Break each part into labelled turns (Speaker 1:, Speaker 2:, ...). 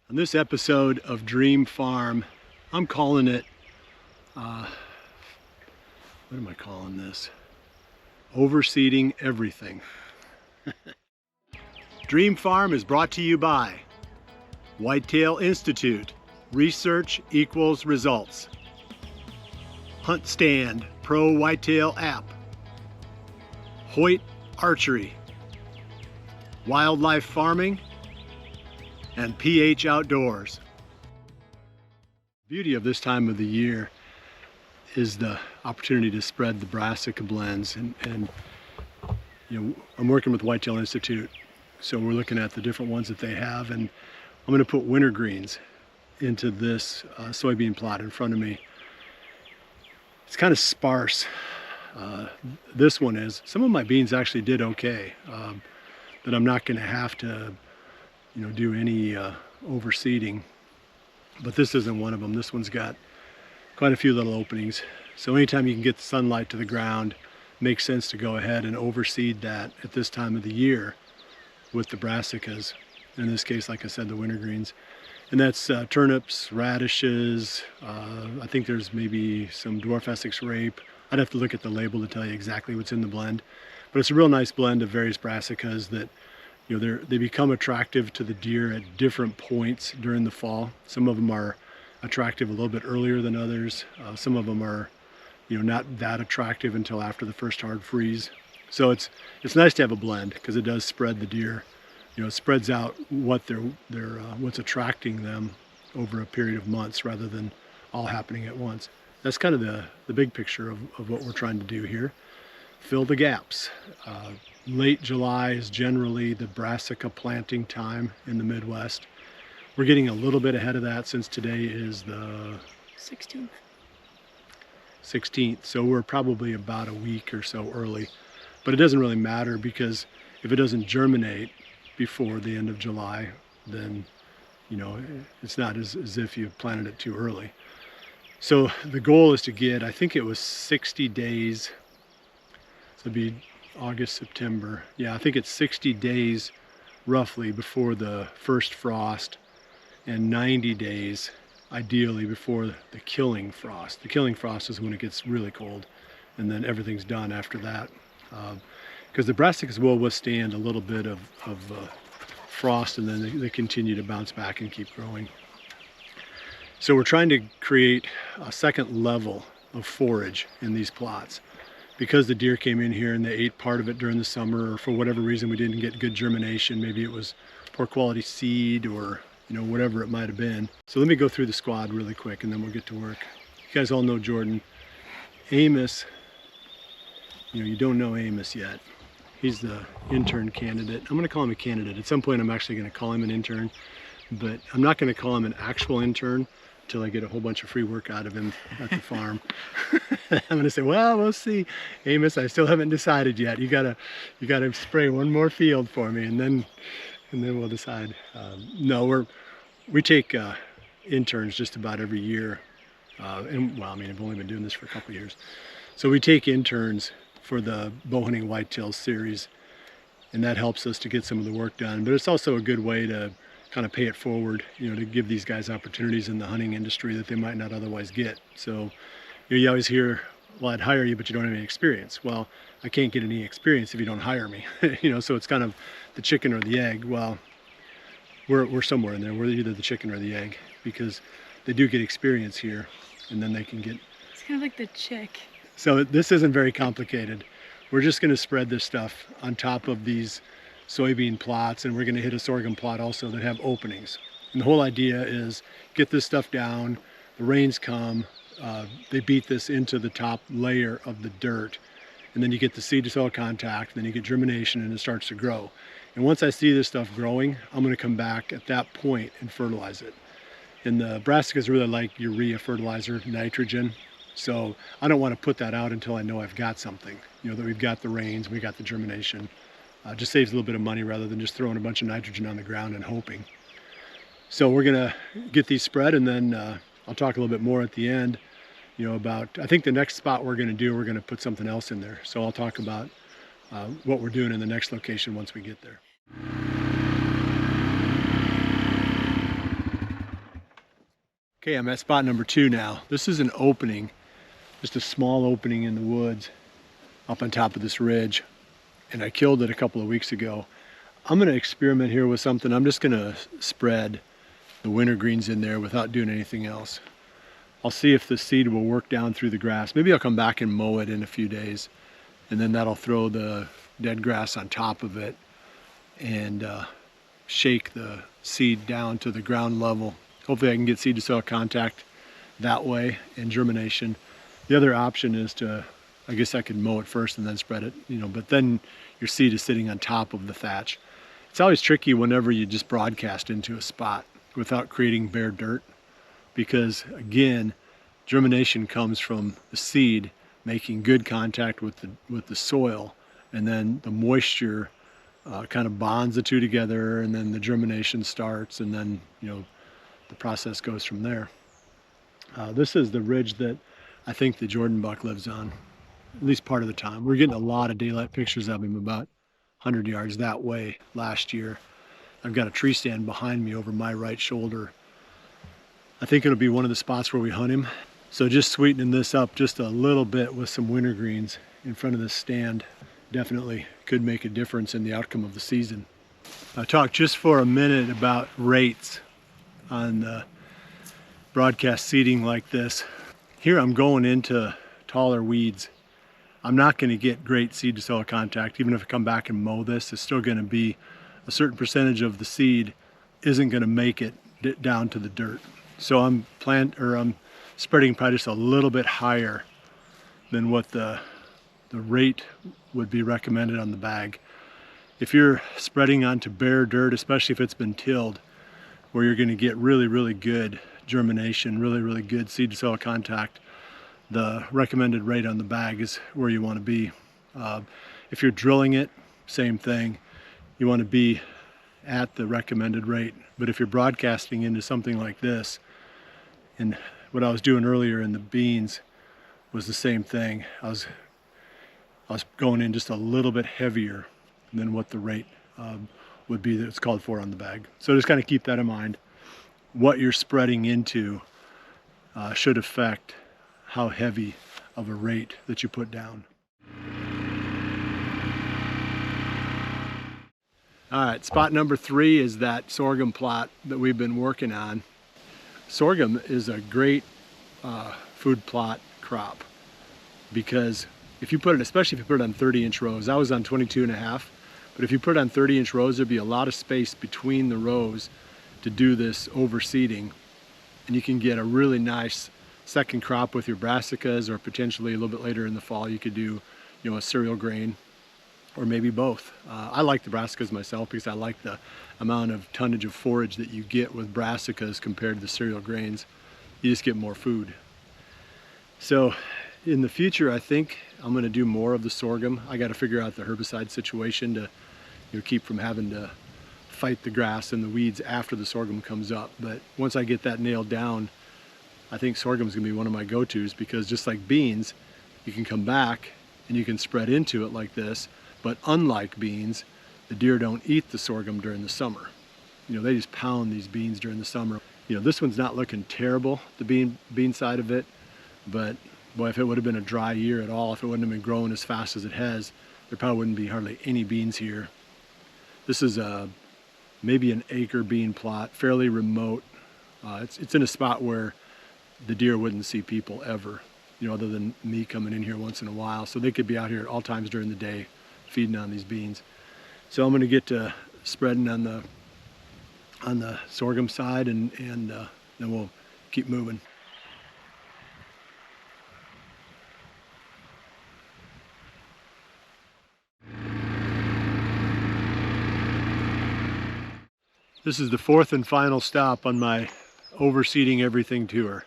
Speaker 1: On this episode of Dream Farm, I'm calling it, what am I calling this? Overseeding everything. Dream Farm is brought to you by Whitetail Institute, research equals results. Hunt Stand Pro Whitetail app. Hoyt Archery. Wildlife Farming, and PH Outdoors. The beauty of this time of the year is the opportunity to spread the Brassica blends, and you know, I'm working with Whitetail Institute, so we're looking at the different ones that they have, and I'm going to put wintergreens into this soybean plot in front of me. It's kind of sparse. This one is. Some of my beans actually did okay, but I'm not going to have to do any overseeding. But this isn't one of them. This one's got quite a few little openings. So anytime you can get the sunlight to the ground, it makes sense to go ahead and overseed that at this time of the year with the brassicas. In this case, like I said, the wintergreens. And that's turnips, radishes, I think there's maybe some dwarf Essex rape. I'd have to look at the label to tell you exactly what's in the blend. But it's a real nice blend of various brassicas that they become attractive to the deer at different points during the fall. Some of them are attractive a little bit earlier than others. Some of them are, not that attractive until after the first hard freeze. So it's nice to have a blend because it does spread the deer. It spreads out what what's attracting them over a period of months rather than all happening at once. That's kind of the big picture of what we're trying to do here. Fill the gaps. Late July is generally the brassica planting time in the Midwest. We're getting a little bit ahead of that since today is the 16th. So we're probably about a week or so early. But it doesn't really matter because if it doesn't germinate before the end of July, then it's not as if you planted it too early. So the goal is to get, I think it was 60 days. So it'd be August, September. Yeah, I think it's 60 days roughly before the first frost and 90 days ideally before the killing frost. The killing frost is when it gets really cold and then everything's done after that. Because the brassicas will withstand a little bit of frost and then they continue to bounce back and keep growing. So we're trying to create a second level of forage in these plots. Because the deer came in here and they ate part of it during the summer, or for whatever reason we didn't get good germination, maybe it was poor quality seed or whatever it might have been. So let me go through the squad really quick and then we'll get to work. You guys all know Jordan. Amos, you don't know Amos yet. He's the intern candidate. I'm going to call him a candidate. At some point I'm actually going to call him an intern, but I'm not going to call him an actual intern until I get a whole bunch of free work out of him at the farm. I'm gonna say, well, we'll see. Amos, I still haven't decided yet. You gotta spray one more field for me and then we'll decide. No, we take interns just about every year. And well, I've only been doing this for a couple of years. So we take interns for the bow hunting whitetail series, and that helps us to get some of the work done. But it's also a good way to kind of pay it forward, to give these guys opportunities in the hunting industry that they might not otherwise get. So you always hear, well, I'd hire you, but you don't have any experience. Well, I can't get any experience if you don't hire me. So it's kind of the chicken or the egg. Well, we're somewhere in there. We're either the chicken or the egg because they do get experience here and then they can get...
Speaker 2: It's kind of like the chick.
Speaker 1: So this isn't very complicated. We're just going to spread this stuff on top of these soybean plots, and we're going to hit a sorghum plot also that have openings. And the whole idea is get this stuff down, the rains come, they beat this into the top layer of the dirt, and then you get the seed to soil contact, then you get germination and it starts to grow. And once I see this stuff growing, I'm going to come back at that point and fertilize it. And the brassicas really like urea fertilizer, nitrogen. So I don't want to put that out until I know I've got something, that we've got the rains, we got the germination. Just saves a little bit of money rather than just throwing a bunch of nitrogen on the ground and hoping. So we're gonna get these spread, and then I'll talk a little bit more at the end, about, I think the next spot we're gonna put something else in there. So I'll talk about what we're doing in the next location once we get there. Okay, I'm at spot number 2 now. This is an opening, just a small opening in the woods up on top of this ridge, and I killed it a couple of weeks ago. I'm going to experiment here with something. I'm just going to spread the wintergreens in there without doing anything else. I'll see if the seed will work down through the grass. Maybe I'll come back and mow it in a few days, and then that'll throw the dead grass on top of it and shake the seed down to the ground level. Hopefully I can get seed to soil contact that way and germination. The other option is to, I guess I could mow it first and then spread it, but then your seed is sitting on top of the thatch. It's always tricky whenever you just broadcast into a spot without creating bare dirt, because again, germination comes from the seed making good contact with the soil, and then the moisture kind of bonds the two together, and then the germination starts, and then the process goes from there. This is the ridge that I think the Jordan buck lives on, at least part of the time. We're getting a lot of daylight pictures of him about 100 yards that way last year. I've got a tree stand behind me over my right shoulder. I think it'll be one of the spots where we hunt him. So just sweetening this up just a little bit with some wintergreens in front of this stand definitely could make a difference in the outcome of the season. I'll talk just for a minute about rates on the broadcast seeding like this. Here I'm going into taller weeds. I'm not going to get great seed to soil contact. Even if I come back and mow this, it's still going to be a certain percentage of the seed isn't going to make it down to the dirt. So I'm spreading probably just a little bit higher than what the rate would be recommended on the bag. If you're spreading onto bare dirt, especially if it's been tilled, where you're going to get really, really good germination, really, really good seed to soil contact, the recommended rate on the bag is where you want to be. If you're drilling it, same thing. You want to be at the recommended rate. But if you're broadcasting into something like this, and what I was doing earlier in the beans was the same thing. I was going in just a little bit heavier than what the rate would be that's called for on the bag. So just kind of keep that in mind. What you're spreading into should affect how heavy of a rate that you put down. All right, spot number 3 is that sorghum plot that we've been working on. Sorghum is a great food plot crop, because if you put it, especially if you put it on 30-inch rows, I was on 22.5, but if you put it on 30-inch rows, there'd be a lot of space between the rows to do this overseeding, and you can get a really nice second crop with your brassicas, or potentially a little bit later in the fall you could do a cereal grain, or maybe both. I like the brassicas myself because I like the amount of tonnage of forage that you get with brassicas compared to the cereal grains. You just get more food. So in the future, I think I'm going to do more of the sorghum. I got to figure out the herbicide situation to keep from having to fight the grass and the weeds after the sorghum comes up. But once I get that nailed down, I think sorghum is going to be one of my go-tos, because just like beans, you can come back and you can spread into it like this. But unlike beans, the deer don't eat the sorghum during the summer. They just pound these beans during the summer. This one's not looking terrible, the bean side of it, but boy, if it would have been a dry year at all, if it wouldn't have been growing as fast as it has, there probably wouldn't be hardly any beans here. This is maybe an acre bean plot, fairly remote. It's in a spot where the deer wouldn't see people ever, other than me coming in here once in a while. So they could be out here at all times during the day feeding on these beans. So I'm going to get to spreading on the sorghum side, and then we'll keep moving. This is the 4th and final stop on my overseeding everything tour.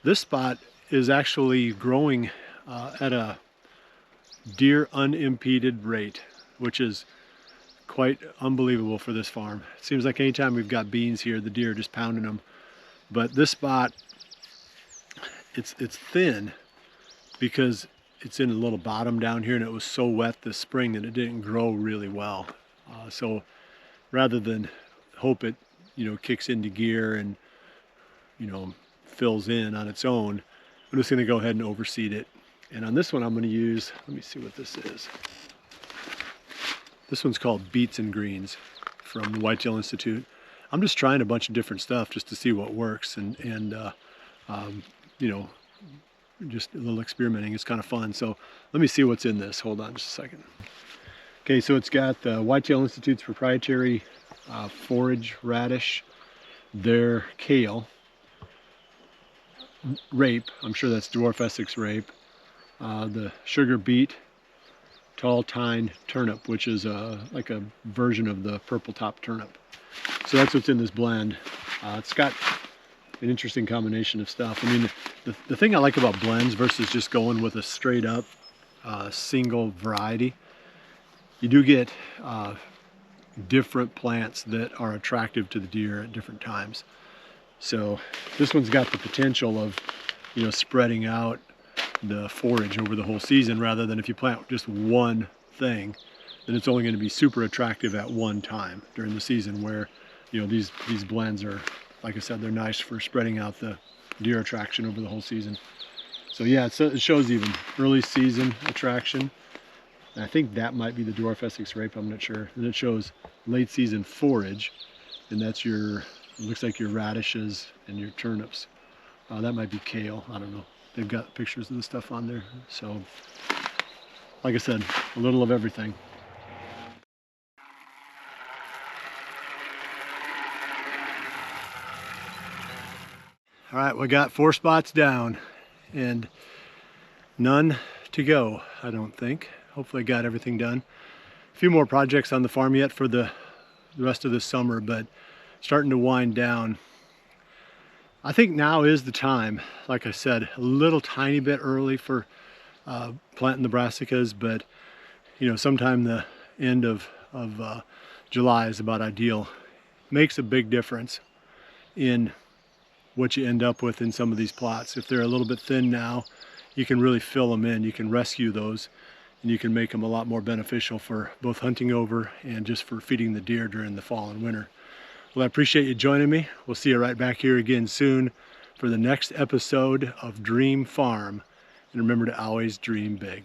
Speaker 1: This spot is actually growing at a deer unimpeded rate, which is quite unbelievable for this farm. It seems like anytime we've got beans here, the deer are just pounding them. But this spot, it's thin because it's in a little bottom down here, and it was so wet this spring that it didn't grow really well. So rather than hope it kicks into gear and fills in on its own, I'm just going to go ahead and overseed it. And on this one I'm going to use, let me see what this is. This one's called Beets and Greens from the Whitetail Institute. I'm just trying a bunch of different stuff just to see what works, and you know, just a little experimenting. It's kind of fun. So let me see what's in this. Hold on just a second. Okay, so it's got the Whitetail Institute's proprietary forage radish, their kale, rape, I'm sure that's dwarf Essex rape, the sugar beet, tall tine turnip, which is like a version of the purple top turnip. So that's what's in this blend. It's got an interesting combination of stuff. I mean, the thing I like about blends versus just going with a straight up single variety, you do get different plants that are attractive to the deer at different times. So this one's got the potential of, you know, spreading out the forage over the whole season, rather than if you plant just one thing, then it's only going to be super attractive at one time during the season, where, you know, these blends are, like I said, they're nice for spreading out the deer attraction over the whole season. So yeah, it shows even early season attraction. And I think that might be the dwarf Essex rape, I'm not sure. And it shows late season forage, and that's your, it looks like your radishes and your turnips. That might be kale, I don't know. They've got pictures of the stuff on there. So, like I said, a little of everything. All right, we got 4 spots down and none to go, I don't think. Hopefully I got everything done. A few more projects on the farm yet for the rest of the summer, but starting to wind down. I think now is the time. Like I said, a little tiny bit early for planting the brassicas, but you know, sometime the end of July is about ideal. Makes a big difference in what you end up with in some of these plots. If they're a little bit thin now, you can really fill them in. You can rescue those, and you can make them a lot more beneficial for both hunting over and just for feeding the deer during the fall and winter. Well, I appreciate you joining me. We'll see you right back here again soon for the next episode of Dream Farm. And remember to always dream big.